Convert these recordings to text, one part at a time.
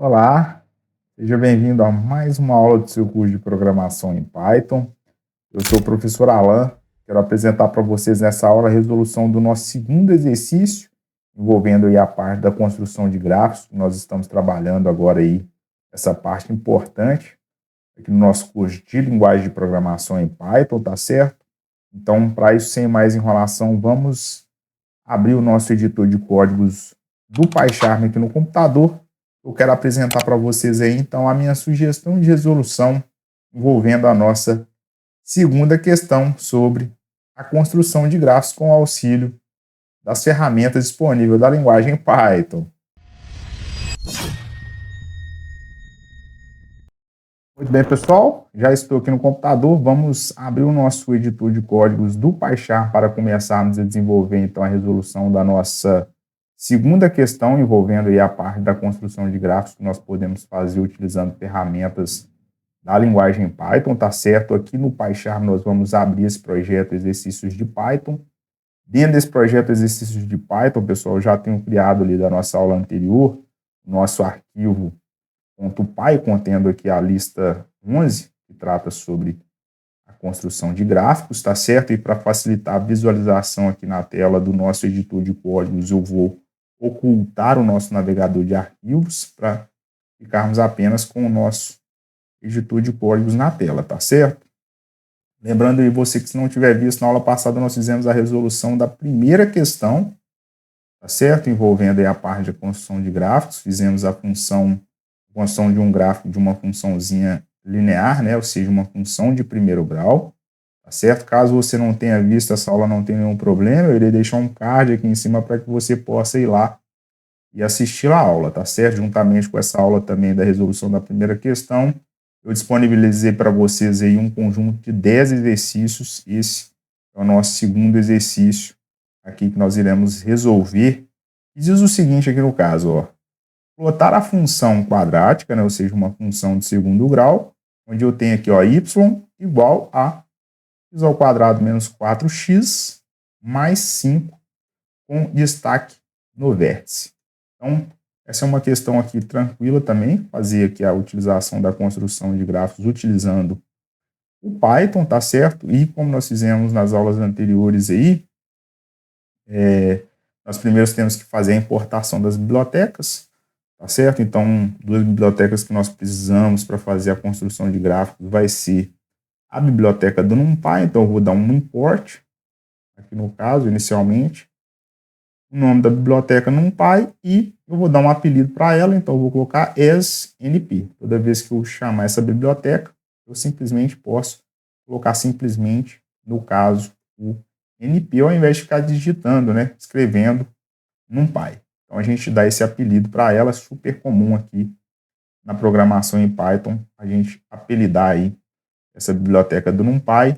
Olá, seja bem-vindo a mais uma aula do seu curso de programação em Python. Eu sou o professor Alan, quero apresentar para vocês nessa aula a resolução do nosso segundo exercício, envolvendo aí a parte da construção de gráficos, que nós estamos trabalhando agora aí, essa parte importante, aqui no nosso curso de linguagem de programação em Python, tá certo? Então, para isso, sem mais enrolação, vamos abrir o nosso editor de códigos do PyCharm aqui no computador. Eu quero apresentar para vocês aí, então, a minha sugestão de resolução envolvendo a nossa segunda questão sobre a construção de gráficos com auxílio das ferramentas disponíveis da linguagem Python. Muito bem, pessoal, já estou aqui no computador. Vamos abrir o nosso editor de códigos do PyCharm para começarmos a desenvolver, então, a resolução da nossa segunda questão, envolvendo aí a parte da construção de gráficos que nós podemos fazer utilizando ferramentas da linguagem Python, tá certo? Aqui no PyCharm nós vamos abrir esse projeto Exercícios de Python. Dentro desse projeto Exercícios de Python, pessoal, eu já tenho criado ali da nossa aula anterior, nosso arquivo .py, contendo aqui a lista 11, que trata sobre a construção de gráficos, tá certo? E para facilitar a visualização aqui na tela do nosso editor de códigos, eu vou ocultar o nosso navegador de arquivos para ficarmos apenas com o nosso editor de códigos na tela, tá certo? Lembrando aí você que se não tiver visto, na aula passada nós fizemos a resolução da primeira questão, tá certo? Envolvendo aí a parte da construção de gráficos, fizemos a construção de um gráfico de uma funçãozinha linear, né? Ou seja, uma função de primeiro grau, tá certo? Caso você não tenha visto essa aula, não tem nenhum problema, eu irei deixar um card aqui em cima para que você possa ir lá e assistir a aula, tá certo? Juntamente com essa aula também da resolução da primeira questão, eu disponibilizei para vocês aí um conjunto de 10 exercícios. Esse é o nosso segundo exercício aqui que nós iremos resolver. E diz o seguinte aqui no caso, ó. Plotar a função quadrática, né, ou seja, uma função de segundo grau, onde eu tenho aqui, ó, y igual a x ao quadrado menos 4x mais 5 com destaque no vértice. Então, essa é uma questão aqui tranquila também, fazer aqui a utilização da construção de gráficos utilizando o Python, tá certo? E como nós fizemos nas aulas anteriores aí, nós primeiro temos que fazer a importação das bibliotecas, tá certo? Então, duas bibliotecas que nós precisamos para fazer a construção de gráficos vai ser a biblioteca do NumPy, então eu vou dar um import, aqui no caso, inicialmente, o nome da biblioteca NumPy e eu vou dar um apelido para ela, então eu vou colocar as_np. Toda vez que eu chamar essa biblioteca, eu simplesmente posso colocar simplesmente, no caso, o np, ao invés de ficar digitando, né, escrevendo NumPy. Então a gente dá esse apelido para ela, super comum aqui na programação em Python, a gente apelidar aí essa biblioteca do NumPy,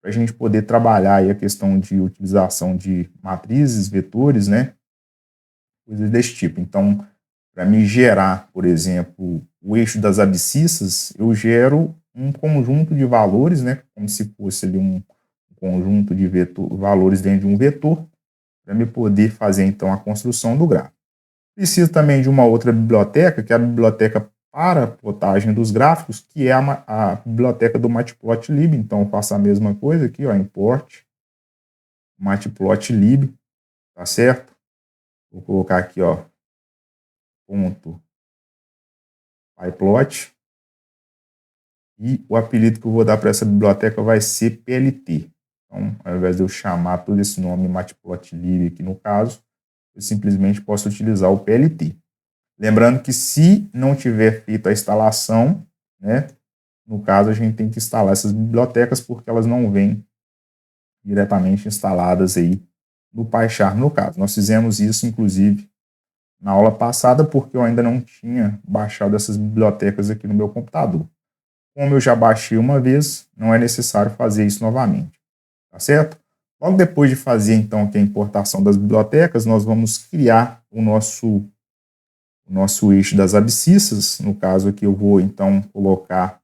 para a gente poder trabalhar aí a questão de utilização de matrizes, vetores, né? Coisas desse tipo. Então, para me gerar, por exemplo, o eixo das abscissas, eu gero um conjunto de valores, né? Como se fosse ali um conjunto de valores dentro de um vetor, para me poder fazer, então, a construção do gráfico. Preciso também de uma outra biblioteca, que é a biblioteca para plotagem dos gráficos, que é a biblioteca do matplotlib. Então, eu faço a mesma coisa aqui, ó, import matplotlib, tá certo? Vou colocar aqui, ó, ponto pyplot, e o apelido que eu vou dar para essa biblioteca vai ser PLT. Então, ao invés de eu chamar todo esse nome matplotlib aqui no caso, eu simplesmente posso utilizar o PLT. Lembrando que se não tiver feito a instalação, né, no caso a gente tem que instalar essas bibliotecas porque elas não vêm diretamente instaladas aí no PyCharm, no caso. Nós fizemos isso, inclusive, na aula passada porque eu ainda não tinha baixado essas bibliotecas aqui no meu computador. Como eu já baixei uma vez, não é necessário fazer isso novamente, tá certo? Logo depois de fazer, então, aqui a importação das bibliotecas, nós vamos criar o nosso eixo das abscissas. No caso aqui eu vou então colocar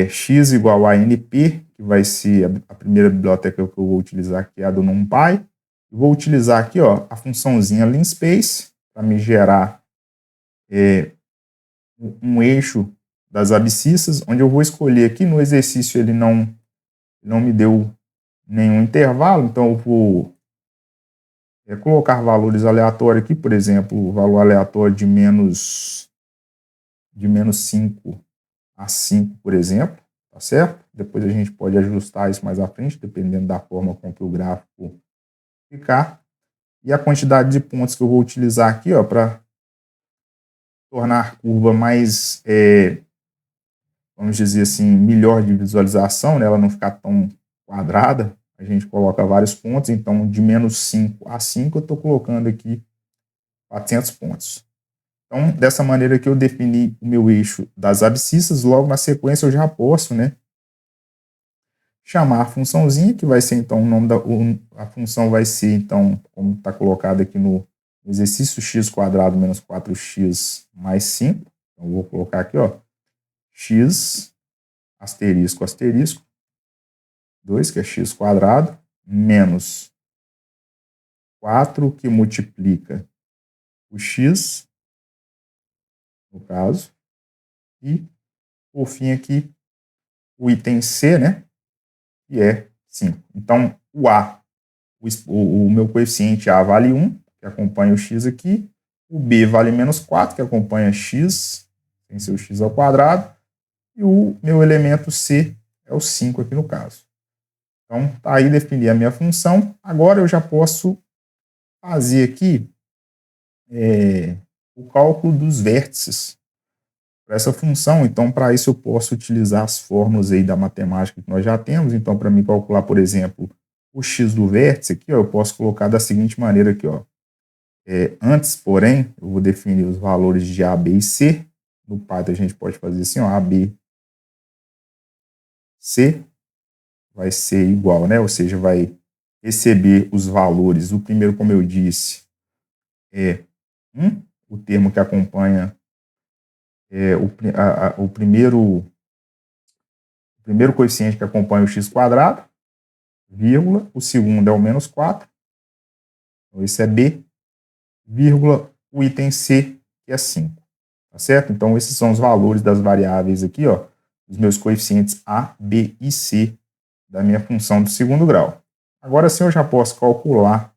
x igual a np, que vai ser a primeira biblioteca que eu vou utilizar, que é a do NumPy. Vou utilizar aqui, ó, a funçãozinha linspace para me gerar um eixo das abscissas, onde eu vou escolher aqui no exercício, ele não me deu nenhum intervalo, então eu vou colocar valores aleatórios aqui, por exemplo, o valor aleatório de menos 5 a 5, por exemplo, tá certo? Depois a gente pode ajustar isso mais à frente, dependendo da forma com que o gráfico ficar. E a quantidade de pontos que eu vou utilizar aqui, ó, para tornar a curva mais, vamos dizer assim, melhor de visualização, né? Ela não ficar tão quadrada, a gente coloca vários pontos, então de menos 5 a 5 eu estou colocando aqui 400 pontos. Então, dessa maneira que eu defini o meu eixo das abscissas, logo na sequência eu já posso, né, chamar a funçãozinha, que vai ser então o nome a função vai ser então, como está colocado aqui no exercício, x² menos 4x mais 5. Então, eu vou colocar aqui, ó, x asterisco asterisco 2, que é x² menos 4, que multiplica o x, no caso, e, por fim, aqui, o item C, né, que é 5. Então, o A, o meu coeficiente A vale 1, que acompanha o x aqui, o B vale menos 4, que acompanha x, tem seu x ao quadrado, e o meu elemento C é o 5 aqui no caso. Então, tá aí, defini a minha função. Agora eu já posso fazer aqui o cálculo dos vértices para essa função. Então, para isso eu posso utilizar as fórmulas aí da matemática que nós já temos. Então, para me calcular, por exemplo, o x do vértice aqui, ó, eu posso colocar da seguinte maneira aqui, ó. Antes, porém, eu vou definir os valores de A, B e C. No Python a gente pode fazer assim, ó, A, B, C vai ser igual, né? Ou seja, vai receber os valores. O primeiro, como eu disse, é 1, o termo que acompanha o primeiro coeficiente que acompanha o x², vírgula, o segundo é o menos 4, então esse é B, vírgula, o item C, que é 5, tá certo? Então, esses são os valores das variáveis aqui, ó, os meus coeficientes A, B e C da minha função do segundo grau. Agora sim eu já posso calcular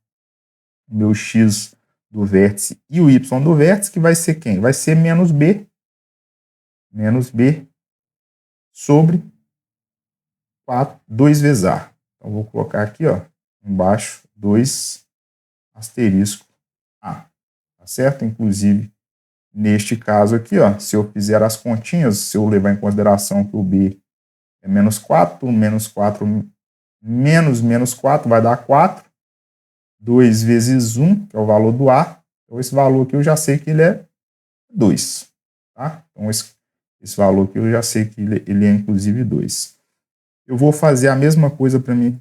o meu x do vértice e o y do vértice, que vai ser quem? Vai ser menos B sobre 2 vezes A. Então, vou colocar aqui, ó, embaixo, 2 asterisco A, tá certo? Inclusive, neste caso aqui, ó, se eu fizer as continhas, se eu levar em consideração que o B é menos 4 menos 4 menos 4 vai dar 4, 2 vezes 1, que é o valor do A, então esse valor aqui eu já sei que ele é 2, tá? Então, esse valor aqui eu já sei que ele é inclusive 2. Eu vou fazer a mesma coisa para mim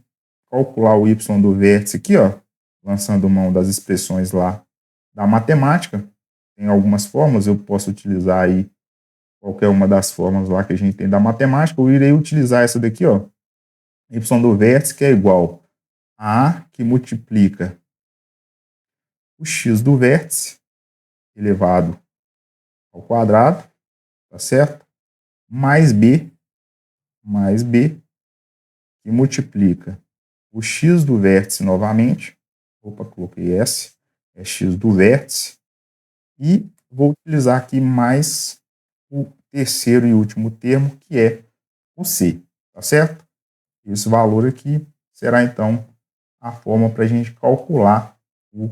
calcular o y do vértice aqui, ó, lançando mão das expressões lá da matemática. Tem algumas fórmulas, eu posso utilizar aí qualquer uma das fórmulas lá que a gente tem da matemática. Eu irei utilizar essa daqui, ó, y do vértice, que é igual a A, que multiplica o x do vértice elevado ao quadrado, tá certo? Mais B, que multiplica o x do vértice novamente, opa, coloquei S, é x do vértice, e vou utilizar aqui mais o terceiro e último termo, que é o C, tá certo? Esse valor aqui será, então, a forma para a gente calcular o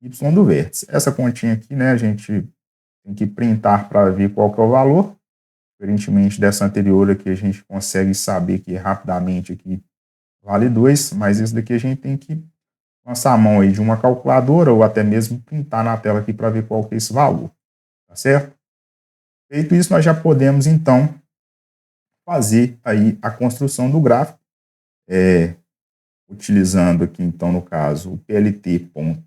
y do vértice. Essa continha aqui, né, a gente tem que printar para ver qual que é o valor. Diferentemente dessa anterior aqui, a gente consegue saber que rapidamente aqui vale 2, mas esse daqui a gente tem que lançar a mão aí de uma calculadora ou até mesmo printar na tela aqui para ver qual que é esse valor, tá certo? Feito isso, nós já podemos, então, fazer aí a construção do gráfico, utilizando aqui, então, no caso, o plt.plot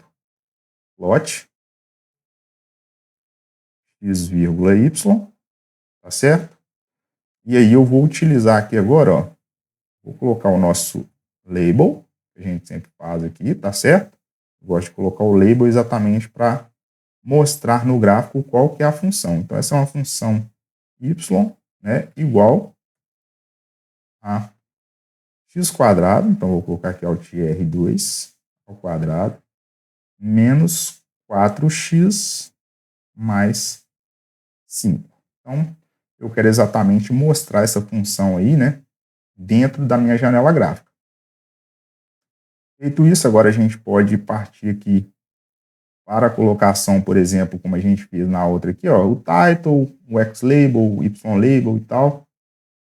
x,y, tá certo? E aí eu vou utilizar aqui agora, ó, vou colocar o nosso label, que a gente sempre faz aqui, tá certo? Eu gosto de colocar o label exatamente para mostrar no gráfico qual que é a função. Então, essa é uma função y, né, igual a x quadrado, então vou colocar aqui alt R2 ao quadrado, menos 4x mais 5. Então, eu quero exatamente mostrar essa função aí, né, dentro da minha janela gráfica. Feito isso, agora a gente pode partir aqui para a colocação, por exemplo, como a gente fez na outra aqui, ó, o title, o x-label, o y-label e tal.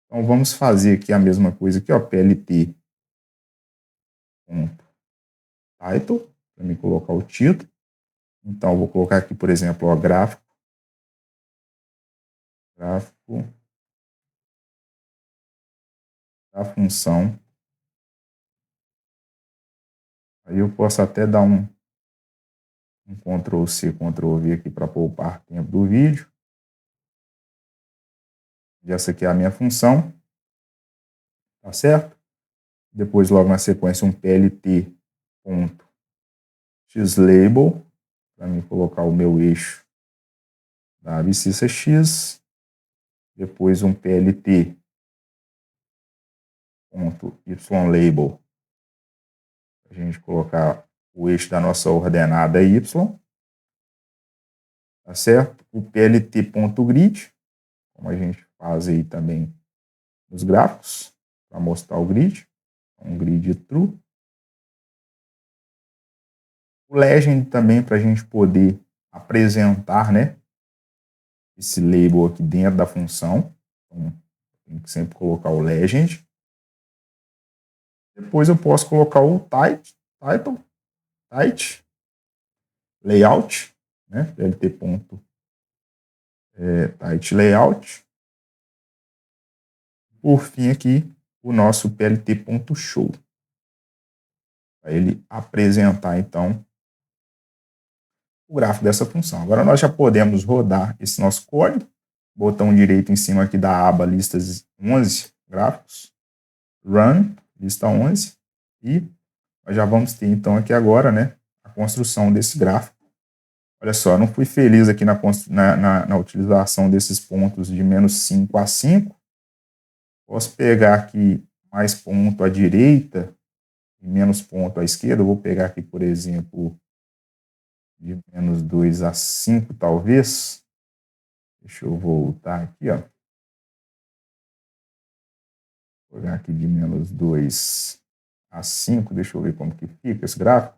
Então, vamos fazer aqui a mesma coisa aqui, ó, plt title, para me colocar o título. Então, eu vou colocar aqui, por exemplo, ó, gráfico da função. Aí eu posso até dar um Ctrl+C, Ctrl+V aqui para poupar tempo do vídeo. E essa aqui é a minha função. Tá certo? Depois, logo na sequência, um plt.xlabel, para mim colocar o meu eixo da abscissa x. Depois, um plt.ylabel, para a gente colocar o eixo da nossa ordenada y. Tá certo? O plt.grid, como a gente faz aí também nos gráficos, para mostrar o grid. Um grid true. O legend também, para a gente poder apresentar, né, esse label aqui dentro da função. Então, tem que sempre colocar o legend. Depois eu posso colocar o title, layout, né, plt.title layout. Por fim aqui, o nosso plt.show, para ele apresentar, então, o gráfico dessa função. Agora nós já podemos rodar esse nosso código. Botão direito em cima aqui da aba listas 11, gráficos. Run, lista 11. E nós já vamos ter, então, aqui agora, né, a construção desse gráfico. Olha só, não fui feliz aqui na utilização desses pontos de -5 a 5. Posso pegar aqui mais ponto à direita e menos ponto à esquerda. Eu vou pegar aqui, por exemplo, de -2 a 5, talvez. Deixa eu voltar aqui, ó. Vou pegar aqui de -2 a 5. Deixa eu ver como que fica esse gráfico.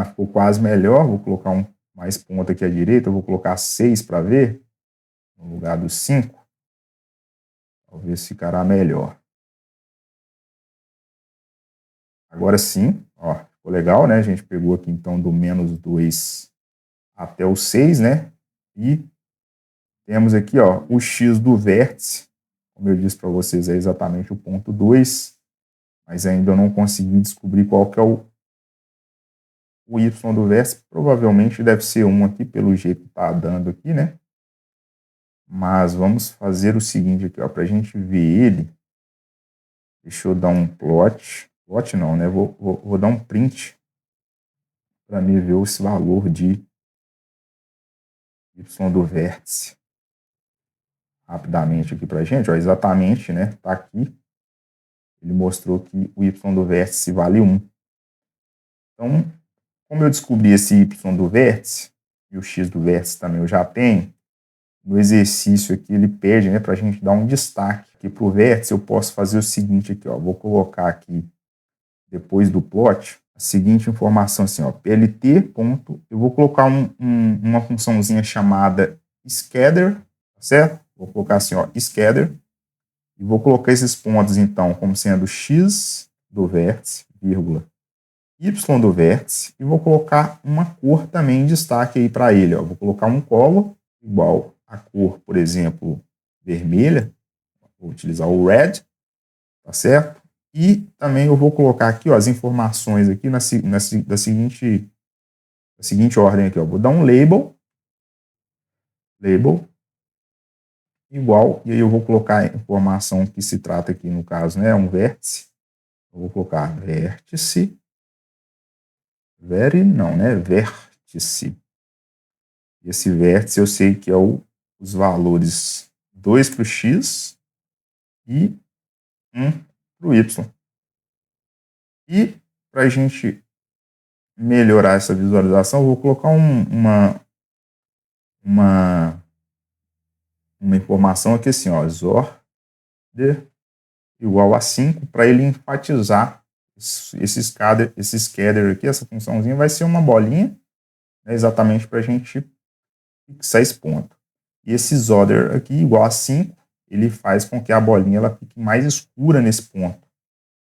Ficou quase melhor. Vou colocar mais ponto aqui à direita. Eu vou colocar 6 para ver, no lugar do 5. Talvez ficará melhor. Agora sim, ó, ficou legal, né? A gente pegou aqui, então, do -2 até o 6, né? E temos aqui, ó, o x do vértice. Como eu disse para vocês, é exatamente o ponto 2, mas ainda eu não consegui descobrir qual que é o y do vértice. Provavelmente deve ser 1 aqui, pelo jeito que está dando aqui, né? Mas vamos fazer o seguinte aqui, ó, para a gente ver ele. Deixa eu dar um plot. Plot não, né? Vou dar um print para me ver esse valor de y do vértice rapidamente aqui para a gente. Ó, exatamente, né? Tá aqui. Ele mostrou que o y do vértice vale 1. Então, como eu descobri esse y do vértice, e o x do vértice também eu já tenho, no exercício aqui ele pede, né, para a gente dar um destaque aqui para o vértice. Eu posso fazer o seguinte aqui, ó, vou colocar aqui, depois do plot, a seguinte informação assim, ó, plt. Eu vou colocar uma funçãozinha chamada scatter, tá certo? Vou colocar assim, ó, scatter, e vou colocar esses pontos, então, como sendo x do vértice, vírgula, y do vértice, e vou colocar uma cor também em destaque aí para ele, ó. Vou colocar um color igual a cor, por exemplo, vermelha. Vou utilizar o red, tá certo? E também eu vou colocar aqui, ó, as informações aqui da seguinte ordem aqui, ó. Vou dar um label igual, e aí eu vou colocar a informação que se trata aqui, no caso, né, um vértice. Eu vou colocar vértice, vert, vértice. Esse vértice eu sei que é os valores 2 para o x e 1 para o y. E para a gente melhorar essa visualização, eu vou colocar uma informação aqui assim, ó, XOR igual a 5, para ele enfatizar esse scatter aqui, essa funçãozinha vai ser uma bolinha, né, exatamente para a gente fixar esse ponto. E esse XOR aqui, igual a 5, ele faz com que a bolinha ela fique mais escura nesse ponto.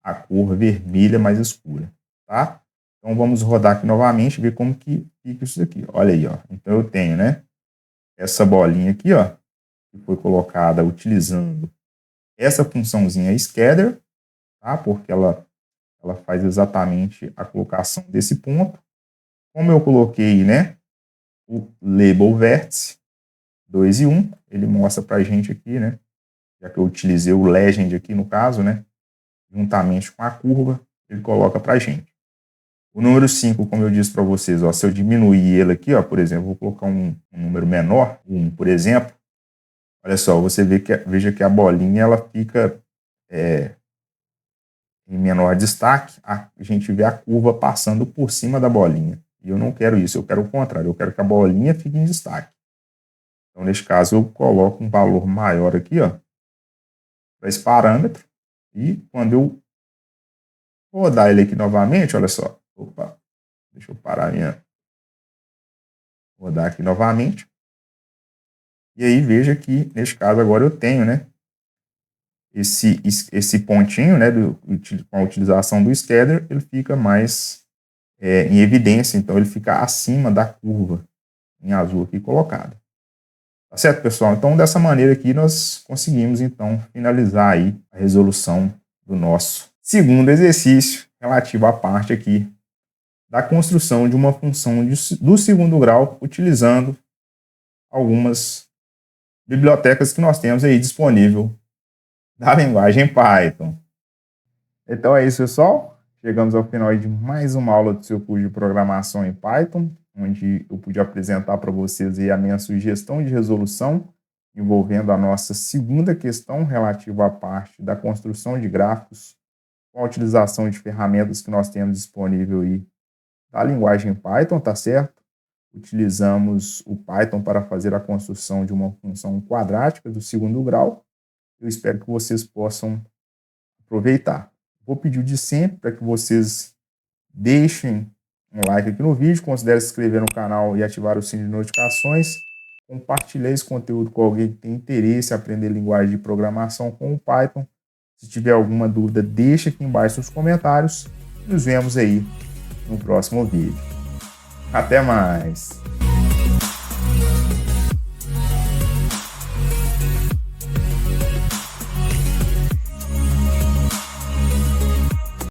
A cor vermelha mais escura, tá? Então vamos rodar aqui novamente e ver como que fica isso aqui. Olha aí, ó. Então eu tenho, né, essa bolinha aqui, ó, que foi colocada utilizando essa funçãozinha scatter, tá? Porque ela faz exatamente a colocação desse ponto. Como eu coloquei, né, o label vértice 2 e 1, ele mostra pra gente aqui, né, já que eu utilizei o legend aqui no caso, né, juntamente com a curva, ele coloca pra gente. O número 5, como eu disse para vocês, ó, se eu diminuir ele aqui, ó, por exemplo, vou colocar um número menor, 1, por exemplo, olha só, você veja que a bolinha ela fica em menor destaque, a gente vê a curva passando por cima da bolinha. E eu não quero isso, eu quero o contrário, eu quero que a bolinha fique em destaque. Então, neste caso, eu coloco um valor maior aqui, ó, para esse parâmetro, e quando eu rodar ele aqui novamente, olha só, opa, deixa eu parar minha... Rodar aqui novamente. E aí veja que, neste caso, agora eu tenho, né, esse pontinho, né, com a utilização do scatter, ele fica mais em evidência, então ele fica acima da curva em azul aqui colocada. Tá certo, pessoal? Então, dessa maneira aqui, nós conseguimos, então, finalizar aí a resolução do nosso segundo exercício, relativo à parte aqui da construção de uma função do segundo grau, utilizando algumas bibliotecas que nós temos aí disponível da linguagem Python. Então é isso, pessoal. Chegamos ao final de mais uma aula do seu curso de programação em Python, onde eu pude apresentar para vocês aí a minha sugestão de resolução envolvendo a nossa segunda questão relativa à parte da construção de gráficos com a utilização de ferramentas que nós temos disponível aí da linguagem Python, tá certo? Utilizamos o Python para fazer a construção de uma função quadrática do segundo grau. Eu espero que vocês possam aproveitar. Vou pedir de sempre para que vocês deixem um like aqui no vídeo, considere se inscrever no canal e ativar o sininho de notificações. Compartilhe esse conteúdo com alguém que tem interesse em aprender linguagem de programação com o Python. Se tiver alguma dúvida, deixa aqui embaixo nos comentários. Nos vemos aí no próximo vídeo. Até mais!